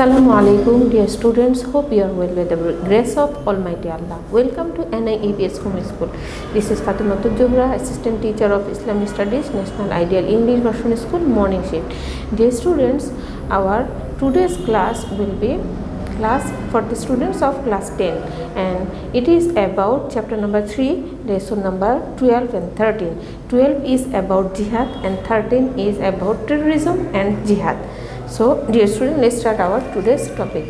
Assalamu alaikum, dear students. Hope you are well with the grace of Almighty Allah. Welcome to NIEPS Home School. This is Fatematuj Johora, Assistant Teacher of Islamic Studies, National Ideal English Version School, morning shift. Dear students, our today's class will be class for the students of class 10, and it is about chapter number 3, lesson number 12 and 13. 12 is about jihad and 13 is about terrorism and jihad. So, dear students, let's start our today's topic.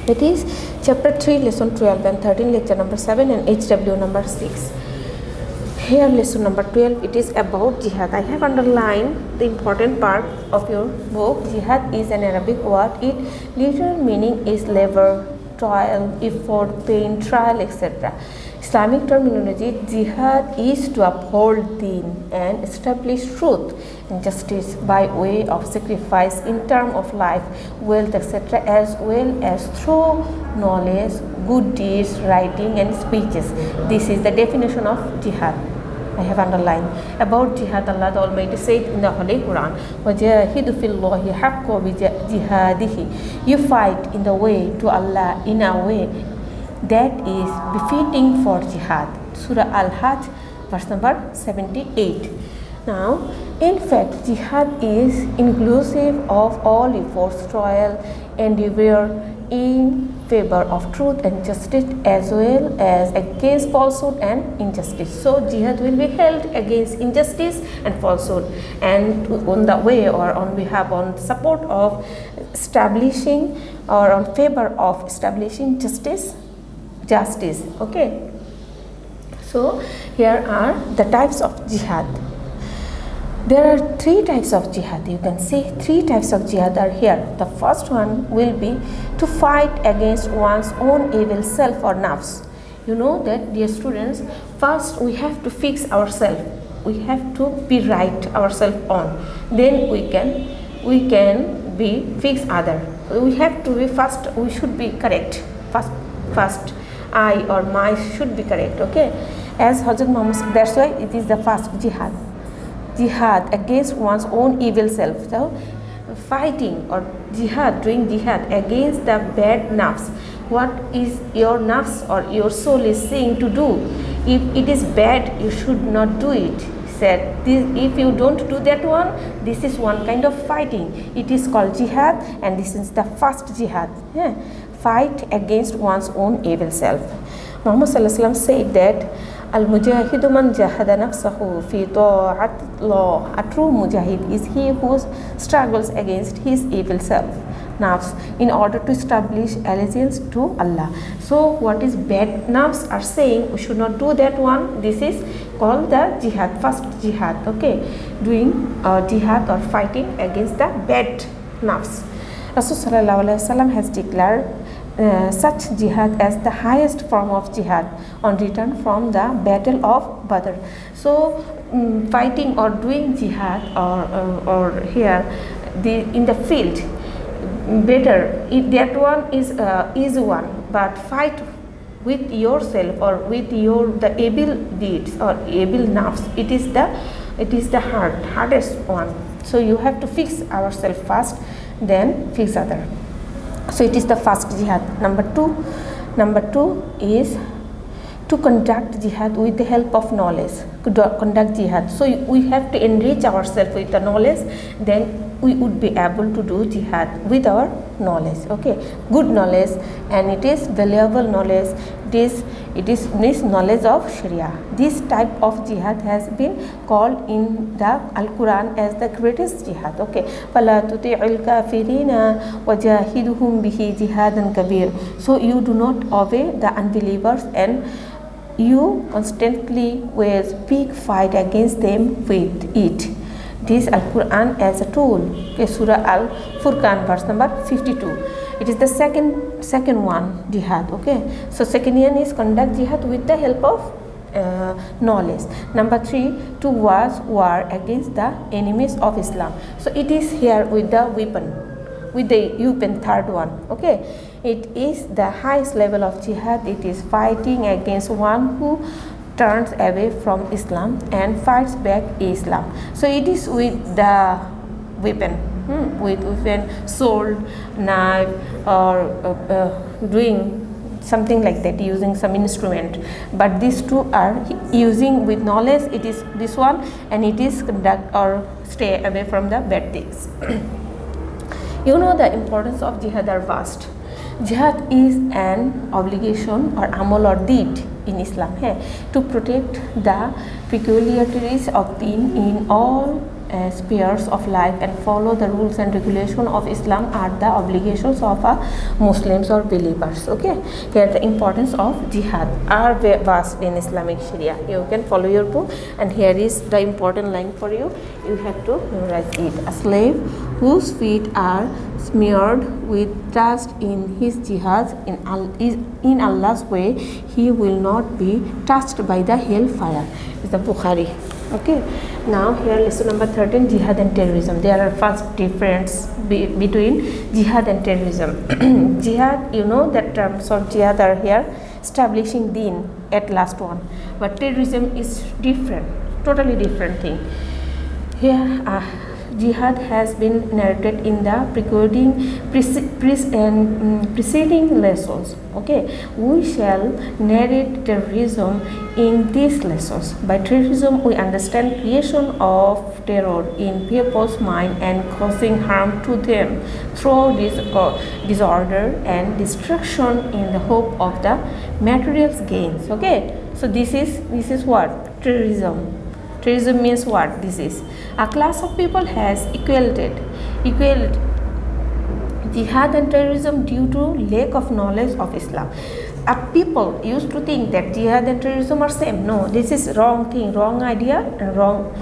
It is chapter 3, lesson 12 and 13, lecture number 7 and HW number 6. Here, lesson number 12, it is about jihad. I have underlined the important part of your book. Jihad is an Arabic word. Its literal meaning is labor, toil, effort, pain, trial, etc. Islamic terminology, jihad is to uphold deen and establish truth and justice by way of sacrifice in terms of life, wealth, etc., as well as through knowledge, good deeds, writing and speeches. This is the definition of jihad. I have underlined. About jihad, Allah the Almighty said in the Holy Quran, وَجَاهِدُ فِي اللَّهِ حَقَّ بِجِهَادِهِ. You fight in the way to Allah in a way that is befitting for jihad. Surah Al-Hajj, verse number 78. Now, in fact, jihad is inclusive of all efforts, toil, endeavor in favor of truth and justice, as well as against falsehood and injustice. So, jihad will be held against injustice and falsehood, and on the way or on behalf, on support of establishing or on favor of establishing justice. Okay, so here are the types of jihad. There are three types of jihad. You can see three types of jihad are here. The first one will be to fight against one's own evil self or nafs. You know that, dear students, first we have to fix ourselves. We have to be right ourselves on. Then we can be fix other. We have to be first. We should be correct. First. I or my should be correct, okay? As Hazrat Muhammad, that's why it is the first jihad. Jihad against one's own evil self. So, fighting or jihad, doing jihad against the bad nafs. What is your nafs or your soul is saying to do? If it is bad, you should not do it. Said, if you don't do that one, this is one kind of fighting. It is called jihad, and this is the first jihad. Yeah. Fight against one's own evil self. Muhammad said that Al-Mujahidu man jahada nafsahu fi ta'atillah. A true mujahid is he who struggles against his evil self, nafs, in order to establish allegiance to Allah. So what is bad nafs are saying we should not do that one. This is called the jihad, first jihad, okay? Doing jihad or fighting against the bad nafs. Rasulullah has declared such jihad as the highest form of jihad on return from the battle of Badr. So, fighting or doing jihad or here in the field, better. That one is easy one, but fight with yourself or with the able deeds or able nafs. It is the hardest one. So you have to fix ourselves first, then fix other. So it is the first jihad. Number two is to conduct jihad with the help of knowledge. Conduct jihad. So we have to enrich ourselves with the knowledge. Then we would be able to do jihad with our knowledge. Okay, good knowledge, and it is valuable knowledge. It is this knowledge of Sharia. This type of jihad has been called in the Al-Quran as the greatest jihad. Okay, فَلَا تُطِعِ الْكَافِرِينَ وَجَاهِدُهُمْ بِهِ جِهَادًا كَبِيرًا. So you do not obey the unbelievers, and you constantly wage big fight against them with it. This Al-Quran as a tool. Okay, Surah Al-Furqan, verse number 52. It is the second one, jihad. Okay, so second one is conduct jihad with the help of knowledge. Number 3, to wage war against the enemies of Islam. So it is here with the weapon, third one. Okay, it is the highest level of jihad. It is fighting against one who turns away from Islam and fights back Islam. So it is with the weapon. with weapon, sword, knife, or doing something like that, using some instrument. But these two are using with knowledge, it is this one, and it is conduct or stay away from the bad things. You know, the importance of jihad are vast. Jihad is an obligation or amal or deed in Islam to protect the peculiarities of deen in all spheres of life and follow the rules and regulation of Islam are the obligations of Muslims or believers. Okay, here the importance of jihad are vast in Islamic Sharia. You can follow your book, and here is the important line for you. You have to memorize it. A slave whose feet are smeared with dust in his jihad in Allah's way, he will not be touched by the hellfire. Is the Bukhari. Okay, now here lesson number 13, jihad and terrorism. There are first difference between jihad and terrorism. Jihad, you know that terms of jihad are here establishing deen at last one, but terrorism is different, totally different thing. Here jihad has been narrated in the preceding lessons. Okay, we shall narrate terrorism in these lessons. By terrorism, we understand creation of terror in people's mind and causing harm to them through disorder and destruction in the hope of the material gains. Okay, so this is what terrorism. Terrorism means what? This is a class of people has equated jihad and terrorism due to lack of knowledge of Islam. People used to think that jihad and terrorism are same. No, this is wrong thing, wrong idea, and wrong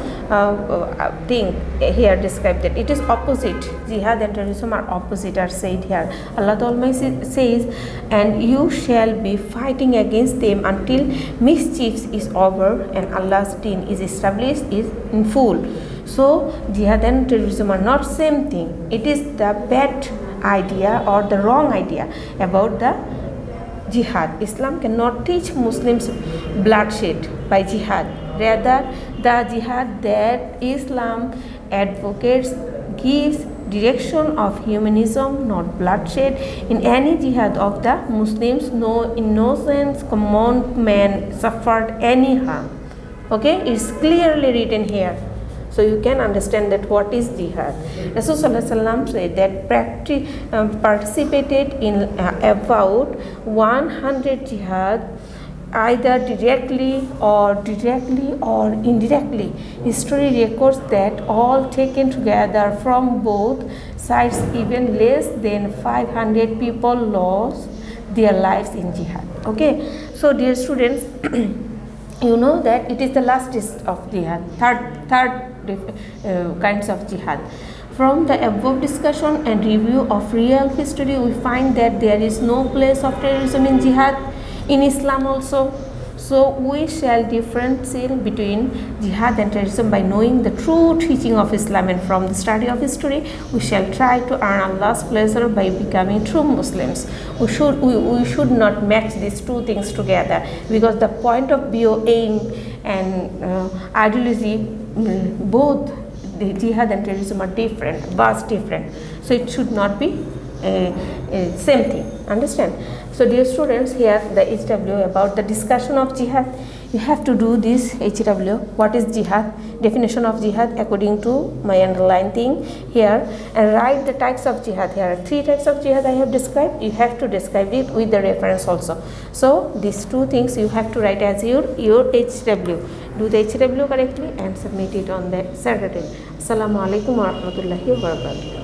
thing here described. That it is opposite. Jihad and terrorism are opposite, are said here. Allah Almighty says, and you shall be fighting against them until mischief is over and Allah's deen is established in full. So jihad and terrorism are not same thing. It is the bad idea or the wrong idea about the jihad. Islam cannot teach Muslims bloodshed by jihad. Rather, the jihad that Islam advocates gives direction of humanism, not bloodshed. In any jihad of the Muslims, no innocent common man suffered any harm. Okay, it's clearly written here. So you can understand that what is jihad. Rasulullah said that participated in about 100 jihad, either directly or indirectly. History records that all taken together from both sides, even less than 500 people lost their lives in jihad. Okay, so dear students, you know that it is the last list of jihad, third kinds of jihad. From the above discussion and review of real history, we find that there is no place of terrorism in jihad in Islam also. So we shall differentiate between jihad and terrorism by knowing the true teaching of Islam, and from the study of history we shall try to earn Allah's pleasure by becoming true Muslims. We should not match these two things together, because the point of view, aim and ideology, both the jihad and terrorism are different, vast different. So it should not be same thing. Understand? So dear students, here the HW about the discussion of jihad. You have to do this HW. What is jihad? Definition of jihad according to my underlined thing here, and write the types of jihad. Here are 3 types of jihad I have described. You have to describe it with the reference also. So these 2 things you have to write as your HW. Do the HW correctly and submit it on the Saturday. Assalamu alaikum wa rahmatullahi wa barakatuh.